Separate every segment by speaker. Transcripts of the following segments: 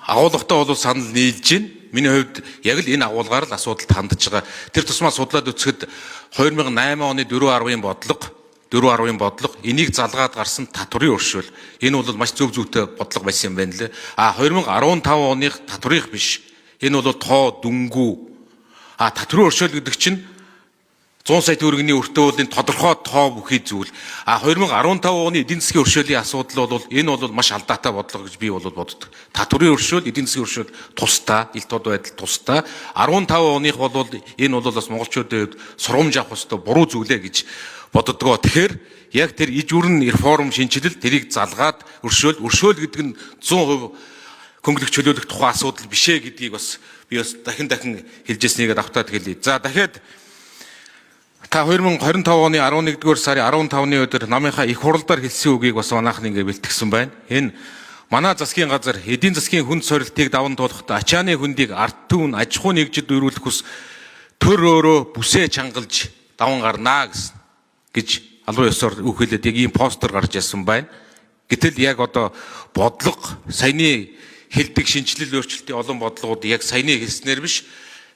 Speaker 1: агуулгатай бол санал нийлж байна. Миний хувьд яг л энэ агуулгаар л асуудалд хандж байгаа. Тэр тусмаа судлаад үзэхэд 2008 оны 4.10-ын бодлого энийг залгаад гарсан татврын өршөөл. Энэ бол маш зөв зүйтэй бодлого байсан юм байна лээ. 2015 оных татврынх биш. Энэ бол тоо дүнгүү. Татврын өршөөл гэдэг чинь 100 сая төгрөгийн өртөө бол энэ тодорхой тоо бүхий зүйл. 2015 оны эдийн засгийн өршөөлийн асуудал бол энэ бол маш алдаатай бодлого гэж би бол боддог. Татврын өршөөл, эдийн засгийн өршөөл тусдаа, ил тод байдал тусдаа. 15 оных бол энэ бол бас монголчуудын хувьд сургамж авах ёстой буруу зүйлээ гэж боддгоо. Тэгэхээр яг тэр иж бүрэн реформ шинжилэл тэрийг залгаад өршөөл гэдэг нь 100% хөнгөлөх чөлөөлөх тухай асуудал бишээ гэдгийг бас би бас дахин хэлжсэнийг давтаад хэлье. За дахиад та 2025 оны 11-р сарын 15-ны өдөр намынхаа их хурлаар хэлсэн үгийг бас манайхан ингэ бэлтгэсэн байна. Энэ манай засгийн газар эдийн засгийн хүнд сорилтыг даван туулахдаа ачааны хөндийг ард түмэн аж ахуй нэгжид өрүүлэх ус төр өөрөө бүсээ чангалж даван гарнаа гэж албан ёсоор үхэлээд яг ийм постэр гарч ирсэн байна. Гэтэл яг одоо бодлого саяны хэлдэг шинжилэл өөрчлөлтийн олон бодлогууд яг саяны хэлснээр биш,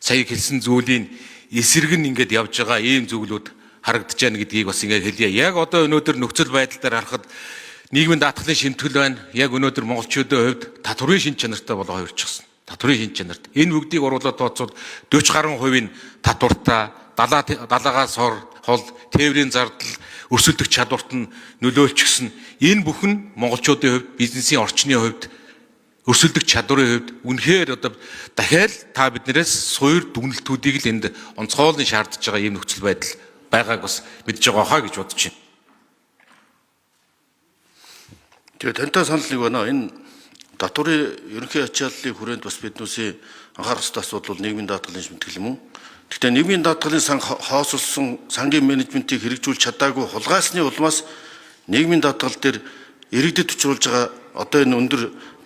Speaker 1: сая хэлсэн зүйлийн эсрэг нь ингээд явж байгаа ийм зүйлүүд харагдаж байна гэдгийг бас ингээд хэлье. Яг одоо өнөөдөр нөхцөл байдал дээр харахад нийгмийн даатгалын шимтгэл байна. Яг өнөөдөр монголчуудын хувьд татврын шин чанартай болоо хувирчихсан. Татврын шин чанарт. Энэ бүгдийг оруулаад тооцвол 40 гаруй хувийн татвартай, далаагаас хол, тээврийн зардал, өрсөлдөх чадварт нь нөлөөлчихсөн. Энэ бүхэн монголчуудын хувьд, бизнесийн орчны хувьд, өрсөлдөх чадварын хувьд үнэхээр одоо дахиад та биднээс суур дүгнэлтүүдийг л энд онцгойлон шаардж байгаа ийм нөхцөл байдал байгааг бас мэдж байгаа хаа гэж бодож байна.
Speaker 2: Тэгээ тантай санал нэг байна. Энэ татврын ерөнхий ачааллын хүрээнд бас биднүүсийн анхаарах ёстой асуудал бол нийгмийн даатгалын шимтгэл юм уу? Гэхдээ нийгмийн даатгалын сан хоосолсон сангийн менежментийг хэрэгжүүлж чадаагүй хулгайсны улмаас нийгмийн даатгал дээр иргэдэд учруулж байгаа одоо энэ өндөр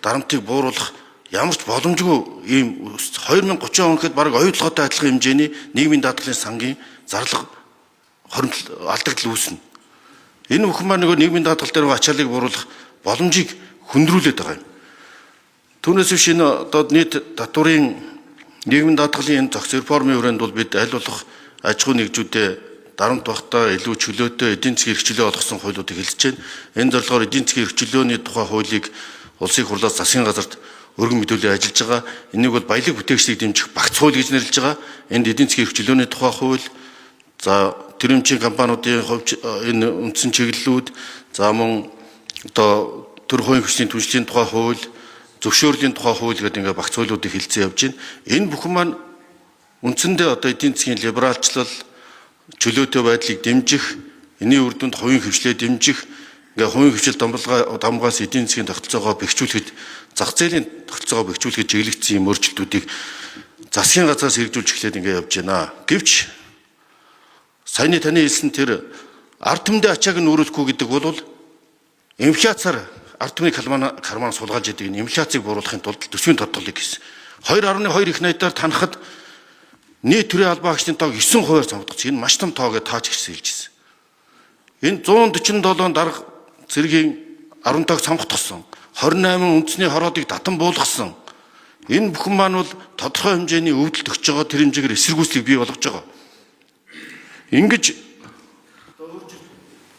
Speaker 2: дарамтыг бууруулах ямар ч боломжгүй ийм 2030 он гэхэд бараг оюутлоготой адилхан хэмжээний нийгмийн даатгалын сангийн зарлага алдагдал үүснэ. Энэ бүхэн маань нөгөө нийгмийн даатгал дээр ачааллыг бууруулах боломжийг хүндрүүлээд байгаа юм. Түүнээс биш энэ одоо нийт татврын нийгмийн даатгалын энэ зохис реформын хүрээнд бол бид аль болох аж ахуй нэгжүүдэд дарамт багтаа илүү чөлөөтэй эдийн засгийн эрхчлөө олгосон хуулиудыг хэлж байна. Энэ зорилгоор эдийн засгийн эрхчлөөний тухай хуулийг улсын хурлаас засгийн газарт өргөн мэдүүлээ ажиллаж байгаа. Энийг бол баялаг бүтээгчдийг дэмжих багц хууль гэж нэрлэж байгаа. Энд эдийн засгийн эрхчлөөний тухай хууль, за тэрэмжийн компаниудын хувьд энэ үндсэн чиглэлүүд, за мөн одоо төр хувийн хүчний түншлэлийн тухай хууль, зөвшөөрлийн тухай хууль гэдэг ингээ багц хуулиудыг хэлцэн явж байна. Энэ бүхэн маань үндсэндээ одоо эдийн засгийн либералчлал, чөлөөтэй байдлыг дэмжих, энэний үр дүнд хувийн хвшлээ дэмжих, ингээ хувийн хвшил дамгаас эдийн засгийн тогтолцоогоо бэхжүүлэхэд, зах зээлийн тогтолцоогоо бэхжүүлэхэд чиглэгдсэн юм өөрчлөлтүүдийг засгийн газраас хэрэгжүүлж эхлээд ингээ явж байна. Гэвч саяны таны хэлсэн тэр ард түмэндээ ачааг нь өөрөлдөхгүй гэдэг бол инфляцаар ард түмний карман сулгааж идэг инфляцийг бууруулахын тулд төсвийн тодголыг хийсэн. 2.2 их найдаар танахад нийт төрийн албан агчдын тоог 9%-аар цамдагч. Энэ маш том тоо гэж тааж ирсэн хэлжсэн. Энэ 147 дарга цэргийн 10 тоог цамгтгсан. 28 үндэсний хороодыг татан буулгасан. Энэ бүхэн маань бол тодорхой хэмжээний өвдөлт өгч байгаа тэр хэмжээгээр эсэргүүцлийг бий болгож байгаа. Ингэж